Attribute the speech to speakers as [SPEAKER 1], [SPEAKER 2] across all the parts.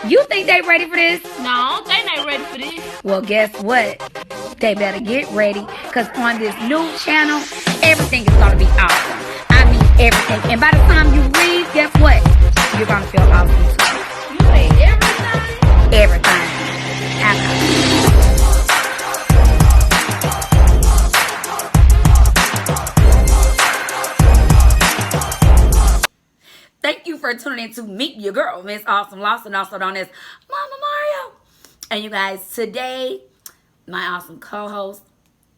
[SPEAKER 1] You think they ready for this?
[SPEAKER 2] No, I don't think they ready for this.
[SPEAKER 1] Well, guess what? They better get ready, because on this new channel, everything is going to be awesome. I mean everything. And by the time you leave, guess what? You're going to feel awesome too.
[SPEAKER 2] You say everything?
[SPEAKER 1] Everything. I know. Thank you for tuning in to Meet Your Girl, Miss Awesome Lawson, also known as Mama Mario. And you guys, today, my awesome co-host,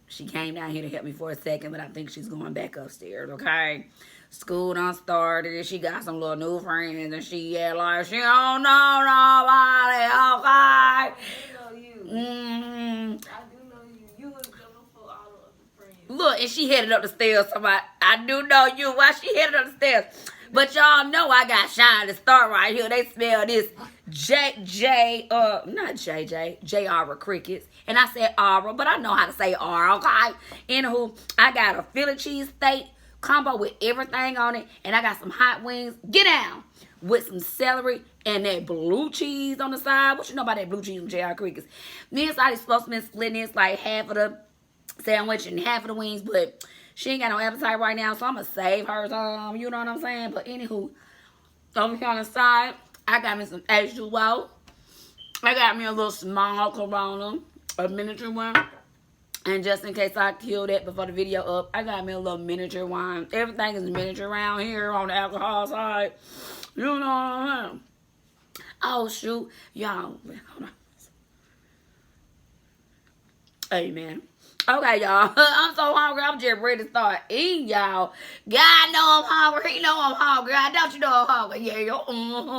[SPEAKER 1] she came down here to help me for a second, but I think she's going back upstairs, okay? School done started. She got some little new friends, and she like, she don't know nobody, okay?
[SPEAKER 2] I do know you. I do know you. You was going for all the other friends.
[SPEAKER 1] Look, and she headed up the stairs. Somebody, I do know you. Why she headed up the stairs? But y'all know I got Shine to start right here. They smell this not J.R. Crickets. And I said Aura, but I know how to say Aura, okay? Anywho, I got a Philly cheese steak combo with everything on it. And I got some hot wings. Get down. With some celery and that blue cheese on the side. What you know about that blue cheese from J.R. Crickets? Me and Sadie's supposed to be splitting this like half of the sandwich and half of the wings, but she ain't got no appetite right now, so I'm going to save her some, you know what I'm saying? But anywho, over here on the side, I got me some H2O. I got me a little small Corona, a miniature one. And just in case I kill that before the video up, I got me a little miniature wine. Everything is miniature around here on the alcohol side. You know what I'm saying? Oh, shoot. Y'all, hold on. Hey, man. Okay, y'all. I'm so hungry. I'm just ready to start eating, y'all. God know I'm hungry. He know I'm hungry. Don't you know I'm hungry? Yeah, yo.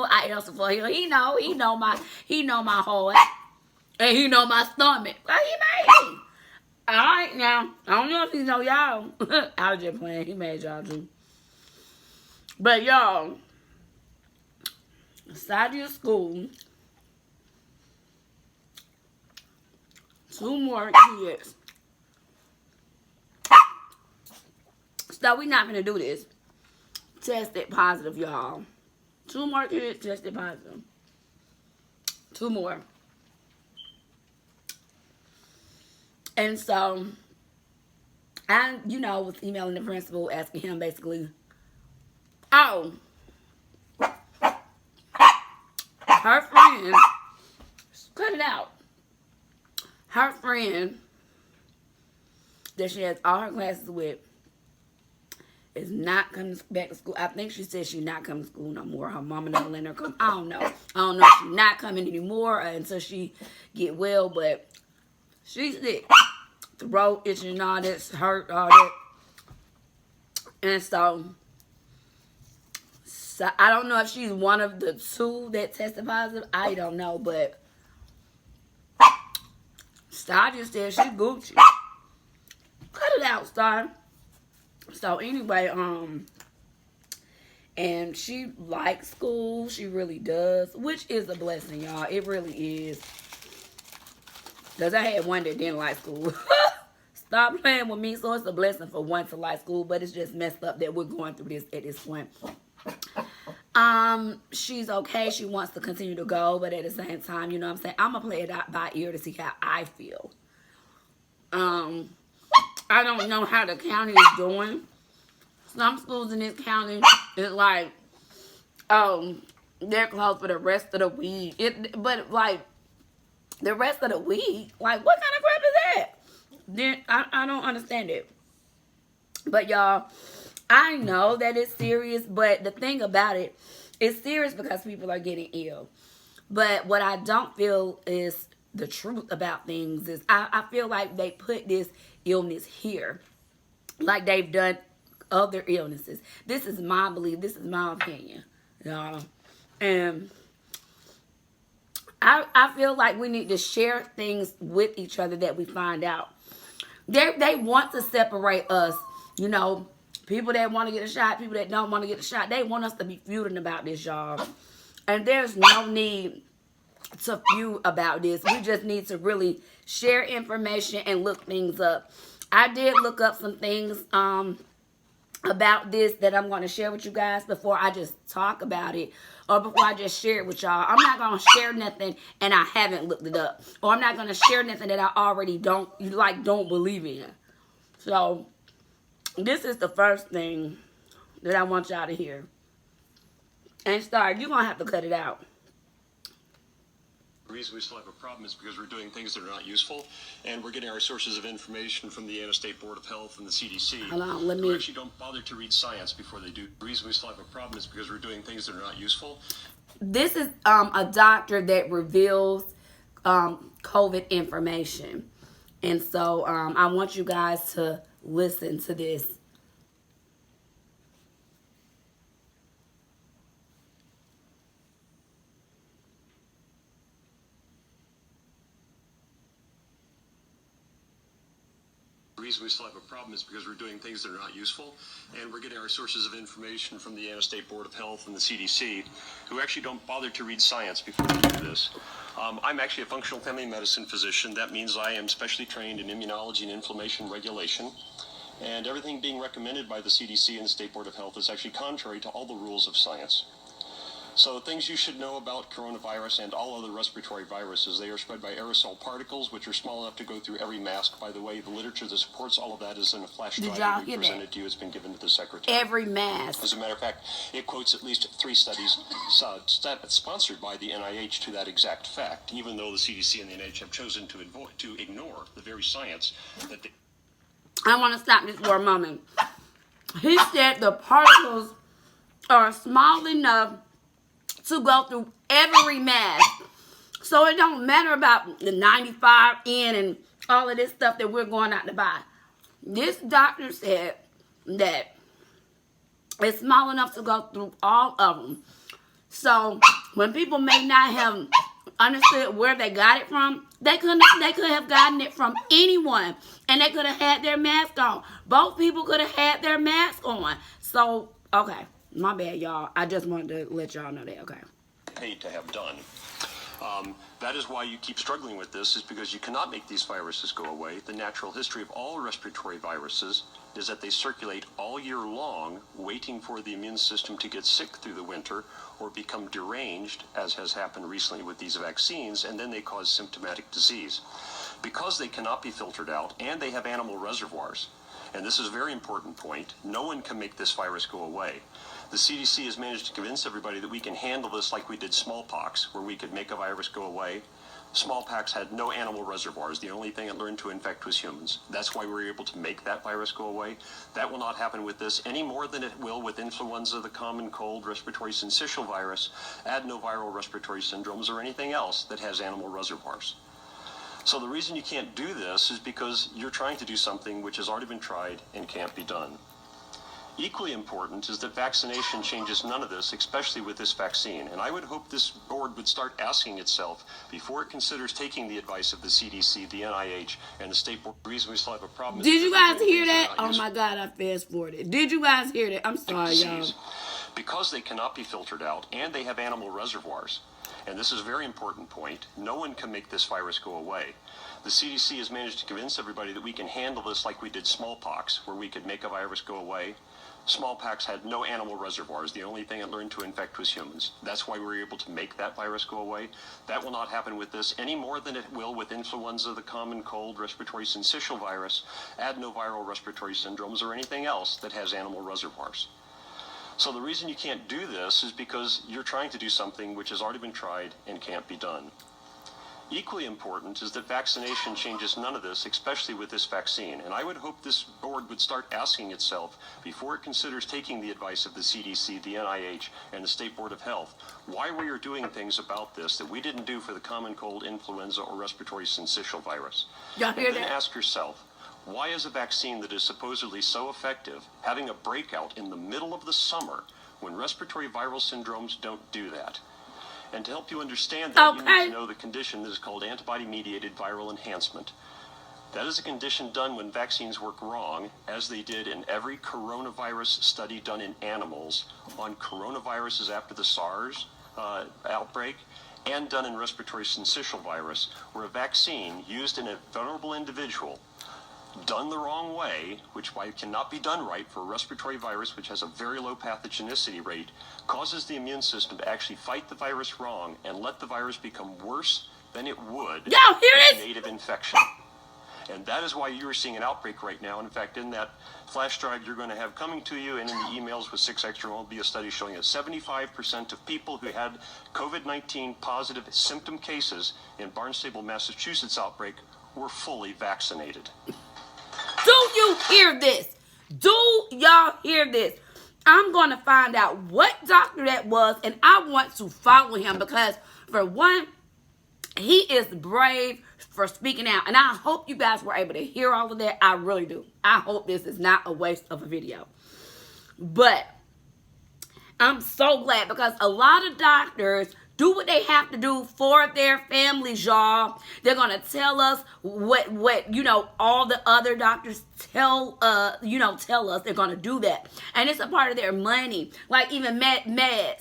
[SPEAKER 1] I answer for him. He know my heart, and he know my stomach. Well, he made me. All right, now I don't know if he know y'all. I was just playing. He made y'all too. But y'all, aside your school, 2 more kids. So we not gonna do this. Tested positive, y'all. 2 more kids tested positive. 2 more. And so I, was emailing the principal, asking him basically, oh, her friend, cut it out. Her friend that she has all her classes with is not coming back to school. I think she said she's not coming to school no more. Her mama don't let her come. I don't know if she's not coming anymore until she get well, but she's sick. Throat itching and all that, hurt, all that. And so I don't know if she's one of the 2 that tested positive. I don't know, but Star just said she Gucci. Cut it out, Star. So anyway, and she likes school. She really does, which is a blessing, y'all. It really is. Because I had one that didn't like school. Stop playing with me. So it's a blessing for one to like school, but it's just messed up that we're going through this at this point. She's okay. She wants to continue to go, but at the same time, you know what I'm saying? I'm going to play it out by ear to see how I feel. I don't know how the county is doing. Some schools in this county is like, they're closed for the rest of the week. But like, the rest of the week, like, what kind of crap is that? Then I don't understand it. But y'all, I know that it's serious, but the thing about it, it's serious because people are getting ill. But what I don't feel is the truth about things is I feel like they put this illness here like they've done other illnesses. This is my belief. This is my opinion, y'all. And I feel like we need to share things with each other that we find out. They want to separate us, people that want to get a shot, people that don't want to get a shot. They want us to be feuding about this, y'all. And there's no need to feud about this. We just need to really share information and look things up. I did look up some things about this that I'm going to share with you guys before I just talk about it or before I just share it with y'all. I'm not going to share nothing and I haven't looked it up, or I'm not going to share nothing that I already don't believe in. So this is the first thing that I want y'all to hear. And Star, you're going to have to cut it out.
[SPEAKER 3] The reason we still have a problem is because we're doing things that are not useful, and we're getting our sources of information from the State Board of Health and the CDC,
[SPEAKER 1] Hold on,
[SPEAKER 3] who actually don't bother to read science before they do. The reason we still have a problem is because we're doing things that are not useful.
[SPEAKER 1] This is a doctor that reveals COVID information. And so I want you guys to listen to this.
[SPEAKER 3] The reason we still have a problem is because we're doing things that are not useful, and we're getting our sources of information from the State Board of Health and the CDC, who actually don't bother to read science before they do this. I'm actually a functional family medicine physician. That means I am specially trained in immunology and inflammation regulation, and everything being recommended by the CDC and the State Board of Health is actually contrary to all the rules of science. So things you should know about coronavirus and all other respiratory viruses: they are spread by aerosol particles, which are small enough to go through every mask. By the way, the literature that supports all of that is in a flash drive that we presented to you. It's been given to the secretary.
[SPEAKER 1] Every mask.
[SPEAKER 3] As a matter of fact, it quotes at least 3 studies sponsored by the NIH to that exact fact, even though the CDC and the NIH have chosen to ignore the very science that they...
[SPEAKER 1] I want to stop this for a moment. He said the particles are small enough to go through every mask. So it don't matter about the 95N and all of this stuff that we're going out to buy. This doctor said that it's small enough to go through all of them. So when people may not have understood where they got it from, they could have gotten it from anyone, and they could have had their mask on. Both people could have had their mask on. So, okay. My bad, y'all. I just wanted to let y'all know that, okay?
[SPEAKER 3] Paid to have done. That is why you keep struggling with this, is because you cannot make these viruses go away. The natural history of all respiratory viruses is that they circulate all year long, waiting for the immune system to get sick through the winter or become deranged, as has happened recently with these vaccines, and then they cause symptomatic disease. Because they cannot be filtered out, and they have animal reservoirs, and this is a very important point, no one can make this virus go away. The CDC has managed to convince everybody that we can handle this like we did smallpox, where we could make a virus go away. Smallpox had no animal reservoirs. The only thing it learned to infect was humans. That's why we were able to make that virus go away. That will not happen with this any more than it will with influenza, the common cold, respiratory syncytial virus, adenoviral respiratory syndromes, or anything else that has animal reservoirs. So the reason you can't do this is because you're trying to do something which has already been tried and can't be done. Equally important is that vaccination changes none of this, especially with this vaccine. And I would hope this board would start asking itself, before it considers taking the advice of the CDC, the NIH, and the State Board. The reason we still have a problem is...
[SPEAKER 1] Did you guys hear that? Oh my God, I fast forwarded. Did you guys hear that? I'm sorry, y'all.
[SPEAKER 3] Because they cannot be filtered out, and they have animal reservoirs. And this is a very important point. No one can make this virus go away. The CDC has managed to convince everybody that we can handle this like we did smallpox, where we could make a virus go away. Smallpox had no animal reservoirs. The only thing it learned to infect was humans. That's why we were able to make that virus go away. That will not happen with this any more than it will with influenza, the common cold, respiratory syncytial virus, adenoviral respiratory syndromes, or anything else that has animal reservoirs. So the reason you can't do this is because you're trying to do something which has already been tried and can't be done. Equally important is that vaccination changes none of this, especially with this vaccine. And I would hope this board would start asking itself, before it considers taking the advice of the CDC, the NIH, and the State Board of Health, why we are doing things about this that we didn't do for the common cold, influenza, or respiratory syncytial virus.
[SPEAKER 1] Y'all hear
[SPEAKER 3] And then
[SPEAKER 1] that?
[SPEAKER 3] ask yourself, why is a vaccine that is supposedly so effective having a breakout in the middle of the summer when respiratory viral syndromes don't do that? And to help you understand that, you need to know the condition that is called antibody-mediated viral enhancement. That is a condition done when vaccines work wrong, as they did in every coronavirus study done in animals on coronaviruses after the SARS outbreak, and done in respiratory syncytial virus, where a vaccine used in a vulnerable individual done the wrong way, which why it cannot be done right for a respiratory virus which has a very low pathogenicity rate, causes the immune system to actually fight the virus wrong and let the virus become worse than it would
[SPEAKER 1] Y'all hear
[SPEAKER 3] with
[SPEAKER 1] this?
[SPEAKER 3] native infection. And that is why you are seeing an outbreak right now. And in fact, in that flash drive you're going to have coming to you and in the emails with 6 Extra will be a study showing that 75% of people who had COVID-19 positive symptom cases in Barnstable, Massachusetts outbreak were fully vaccinated.
[SPEAKER 1] Do you hear this? Do y'all hear this? I'm going to find out what doctor that was, and I want to follow him because, for one, he is brave for speaking out. And I hope you guys were able to hear all of that. I really do. I hope this is not a waste of a video. But I'm so glad because a lot of doctors do what they have to do for their families, y'all. They're going to tell us what all the other doctors tell us. They're going to do that. And it's a part of their money. Like even meds.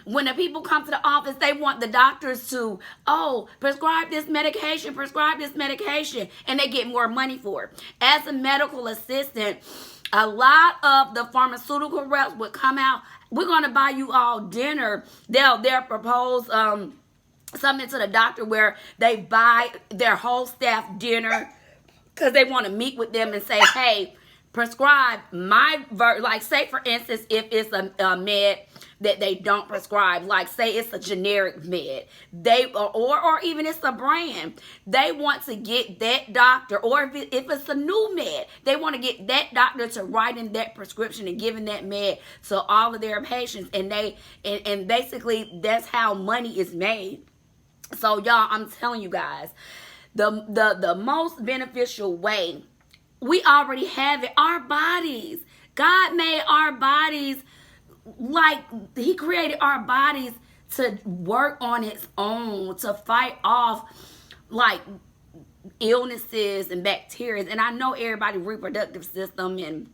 [SPEAKER 1] When the people come to the office, they want the doctors to, prescribe this medication, and they get more money for it. As a medical assistant, a lot of the pharmaceutical reps would come out, we're going to buy you all dinner. They'll propose something to the doctor where they buy their whole staff dinner because they want to meet with them and say, hey, prescribe like say for instance, if it's a med that they don't prescribe, like say it's a generic med, or even it's a brand, they want to get that doctor, or if it's a new med, they want to get that doctor to write in that prescription and giving that med to all of their patients, and basically that's how money is made. So y'all, I'm telling you guys, the most beneficial way, we already have it. Our bodies. God made our bodies, like he created our bodies to work on its own, to fight off like illnesses and bacteria. And I know everybody's reproductive system and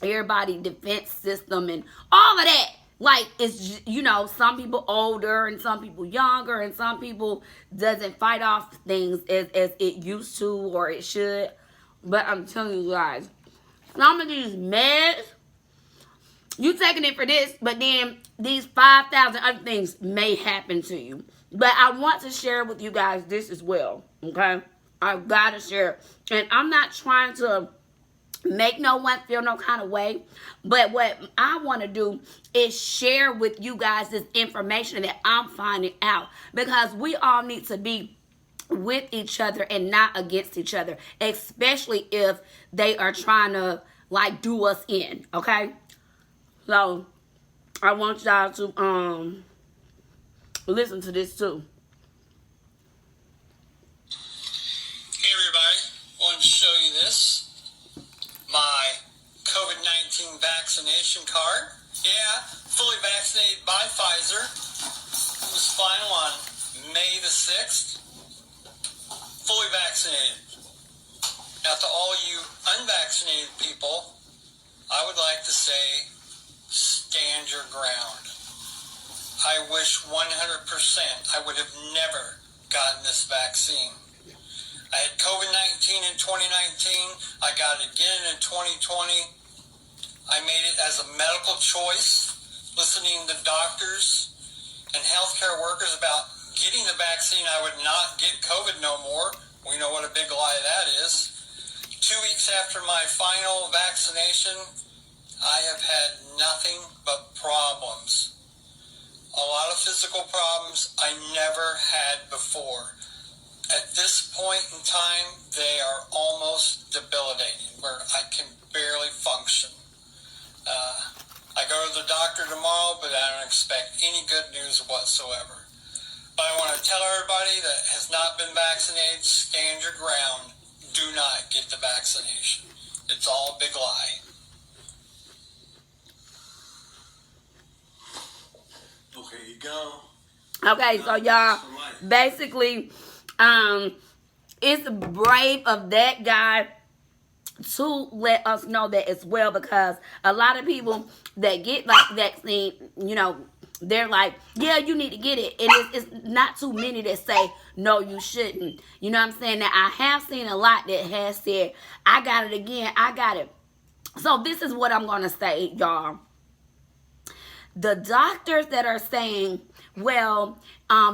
[SPEAKER 1] everybody's defense system and all of that. Like, it's, some people older and some people younger and some people doesn't fight off things as it used to or it should. But I'm telling you guys, some of these meds, you taking it for this, but then these 5,000 other things may happen to you. But I want to share with you guys this as well, okay? I've got to share. And I'm not trying to make no one feel no kind of way. But what I want to do is share with you guys this information that I'm finding out. Because we all need to be with each other and not against each other. Especially if they are trying to, like, do us in, okay? So, I want y'all to listen to this too.
[SPEAKER 4] Hey everybody, wanted to show you this. My COVID-19 vaccination card. Yeah, fully vaccinated by Pfizer. It was final on May the 6th. Fully vaccinated. Now to all you unvaccinated people, I would like to say, stand your ground. I wish 100% I would have never gotten this vaccine. I had COVID-19 in 2019. I got it again in 2020. I made it as a medical choice, listening to doctors and healthcare workers about getting the vaccine. I would not get COVID no more. We know what a big lie that is. 2 weeks after my final vaccination, I have had nothing but problems. A lot of physical problems I never had before. At this point in time, they are almost debilitating, where I can barely function. I go to the doctor tomorrow, but I don't expect any good news whatsoever. But I want to tell everybody that has not been vaccinated, stand your ground. Do not get the vaccination. It's all a big lie.
[SPEAKER 5] Okay, you go.
[SPEAKER 1] Okay, so y'all, basically, it's brave of that guy to let us know that as well, because a lot of people that get like vaccine, they're like, yeah, you need to get it. And it's not too many that say, no, you shouldn't. You know what I'm saying? Now, I have seen a lot that has said, I got it again. I got it. So this is what I'm going to say, y'all. The doctors that are saying, well,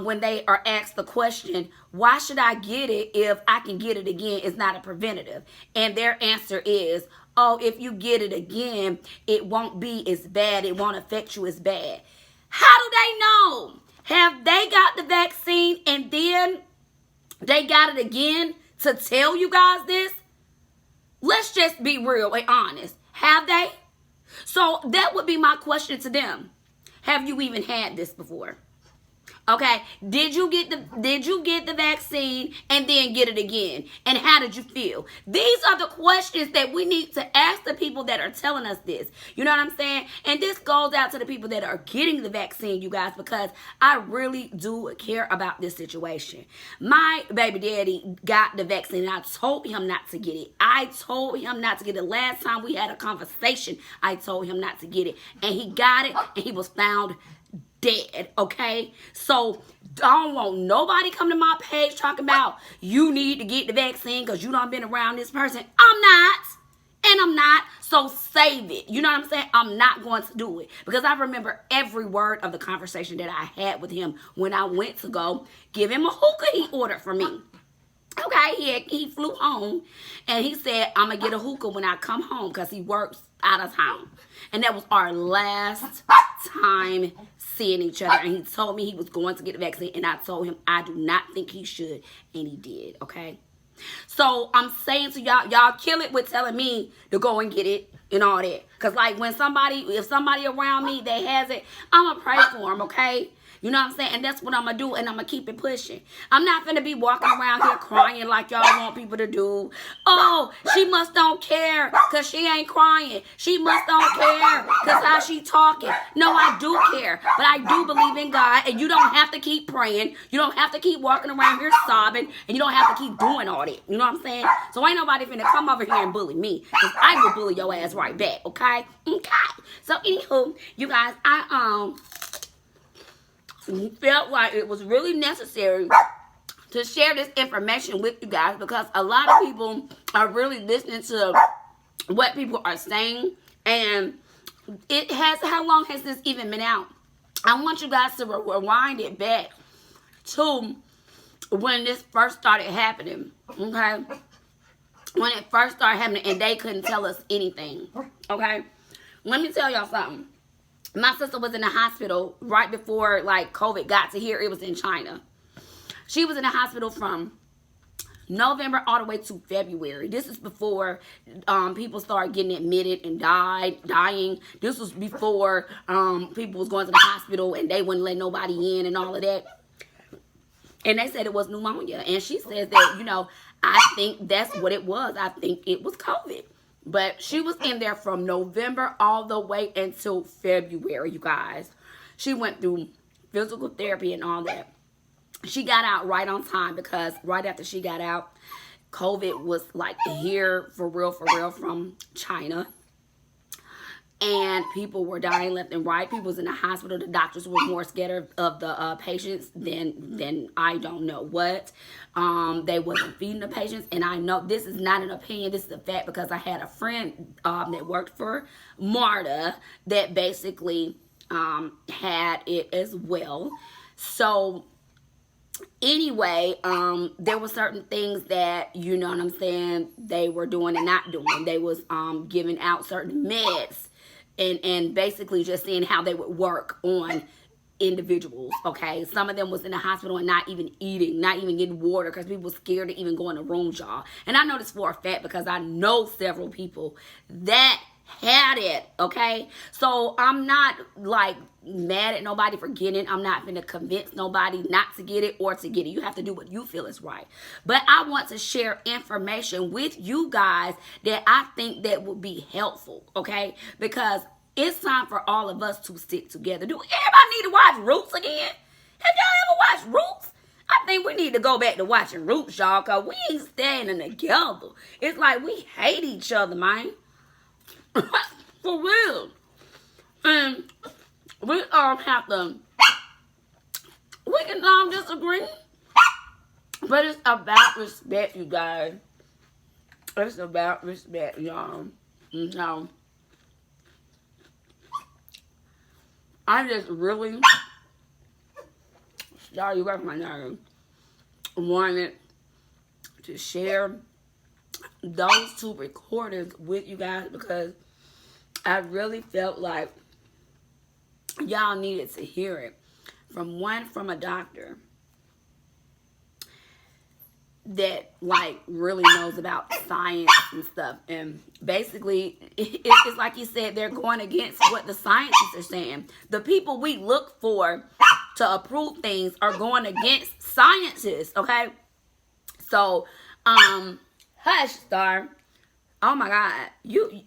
[SPEAKER 1] when they are asked the question, why should I get it if I can get it again? It's not a preventative. And their answer is, oh, if you get it again, it won't be as bad. It won't affect you as bad. How do they know? Have they got the vaccine and then they got it again to tell you guys this? Let's just be real and honest. Have they? So that would be my question to them. Have you even had this before? Okay, did you get the vaccine and then get it again? And how did you feel? These are the questions that we need to ask the people that are telling us this. You know what I'm saying? And this goes out to the people that are getting the vaccine, you guys, because I really do care about this situation. My baby daddy got the vaccine and I told him not to get it. I told him not to get it. Last time we had a conversation, I told him not to get it. And he got it and he was found dead, okay? So I don't want nobody come to my page talking about you need to get the vaccine because you done been around this person. I'm not. And I'm not. So save it. You know what I'm saying? I'm not going to do it. Because I remember every word of the conversation that I had with him when I went to go give him a hookah he ordered for me. Okay, he flew home and he said, I'm going to get a hookah when I come home because he works out of town. And that was our last time seeing each other. And he told me he was going to get the vaccine. And I told him I do not think he should. And he did, okay? So I'm saying to y'all kill it with telling me to go and get it and all that. Because like if somebody around me that has it, I'm going to pray for them, okay? You know what I'm saying? And that's what I'm going to do, and I'm going to keep it pushing. I'm not going to be walking around here crying like y'all want people to do. Oh, she must don't care because she ain't crying. She must don't care because how she talking. No, I do care, but I do believe in God, and you don't have to keep praying. You don't have to keep walking around here sobbing, and you don't have to keep doing all that. You know what I'm saying? So ain't nobody finna come over here and bully me because I will bully your ass right back, okay? Okay. So anywho, you guys, I felt like it was really necessary to share this information with you guys because a lot of people are really listening to what people are saying, and how long has this even been out? I want you guys to rewind it back to when this first started happening, okay? When it first started happening and they couldn't tell us anything, okay? Let me tell y'all something. My sister was in the hospital right before, like, COVID got to here. It was in China. She was in the hospital from November all the way to February. This is before people started getting admitted and dying. This was before people was going to the hospital and they wouldn't let nobody in and all of that. And they said it was pneumonia. And she says that, you know, I think that's what it was. I think it was COVID. But she was in there from November all the way until February, you guys. She went through physical therapy and all that. She got out right on time because right after she got out, COVID was like here for real from China. And people were dying left and right. People was in the hospital. The doctors were more scared of the patients than I don't know what. They wasn't feeding the patients. And I know this is not an opinion. This is a fact because I had a friend that worked for MARTA that basically had it as well. So anyway, there were certain things that, you know what I'm saying, they were doing and not doing. They was giving out certain meds. And basically just seeing how they would work on individuals, okay? Some of them was in the hospital and not even eating, not even getting water because people were scared to even go in the rooms, y'all. And I know this for a fact because I know several people that had it, okay? So I'm not, like, mad at nobody for getting it. I'm not going to convince nobody not to get it or to get it. You have to do what you feel is right. But I want to share information with you guys that I think that would be helpful, okay? Because it's time for all of us to stick together. Do everybody need to watch Roots again? Have y'all ever watched Roots? I think we need to go back to watching Roots, y'all, because we ain't standing together. It's like we hate each other, man. For real. And we have to, we can disagree, but it's about respect, you guys. It's about respect, y'all. So, I just really, sorry, you got my nerve, wanted to share those two recordings with you guys because I really felt like y'all needed to hear it from a doctor that like really knows about science and stuff. And basically it's like you said, they're going against what the scientists are saying. The people we look for to approve things are going against scientists, okay? So hush, Star. Oh my god.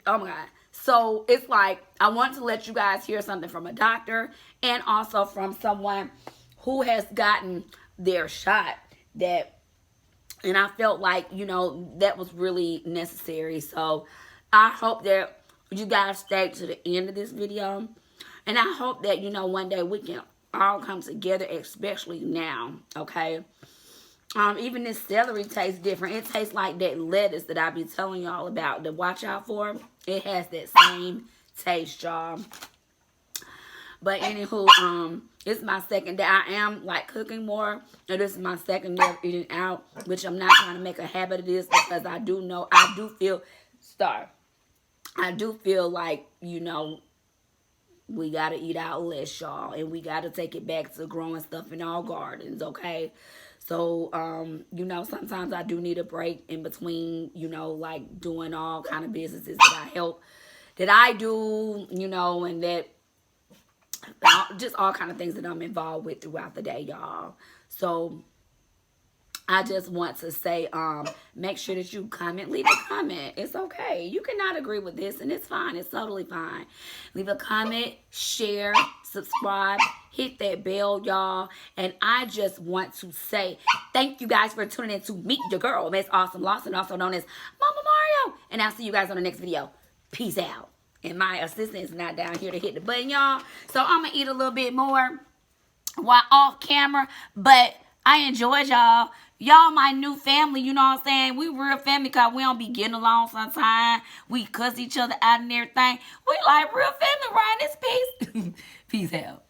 [SPEAKER 1] Oh my god. So it's like I want to let you guys hear something from a doctor and also from someone who has gotten their shot, and I felt like, that was really necessary. So I hope that you guys stay to the end of this video. And I hope that, one day we can all come together, especially now, okay? Even this celery tastes different. It tastes like that lettuce that I be telling y'all about to watch out for. It has that same taste, y'all. But anywho, it's my second day. I am like cooking more. And this is my second day of eating out, which I'm not trying to make a habit of this because I do feel like, we got to eat out less, y'all. And we got to take it back to growing stuff in our gardens, okay? So, sometimes I do need a break in between, like doing all kind of businesses that I do, and that just all kind of things that I'm involved with throughout the day, y'all. So I just want to say, make sure that you leave a comment. It's okay. You cannot agree with this, and it's fine. It's totally fine. Leave a comment, share, subscribe, hit that bell, y'all. And I just want to say thank you guys for tuning in to Meet Your Girl, Miss Awesome Lawson, also known as Mama Mario. And I'll see you guys on the next video. Peace out. And my assistant is not down here to hit the button, y'all. So I'm going to eat a little bit more while off camera. But I enjoyed y'all. Y'all my new family, you know what I'm saying? We real family because we don't be getting along sometimes. We cuss each other out and everything. We like real family, right? This peace. Peace out.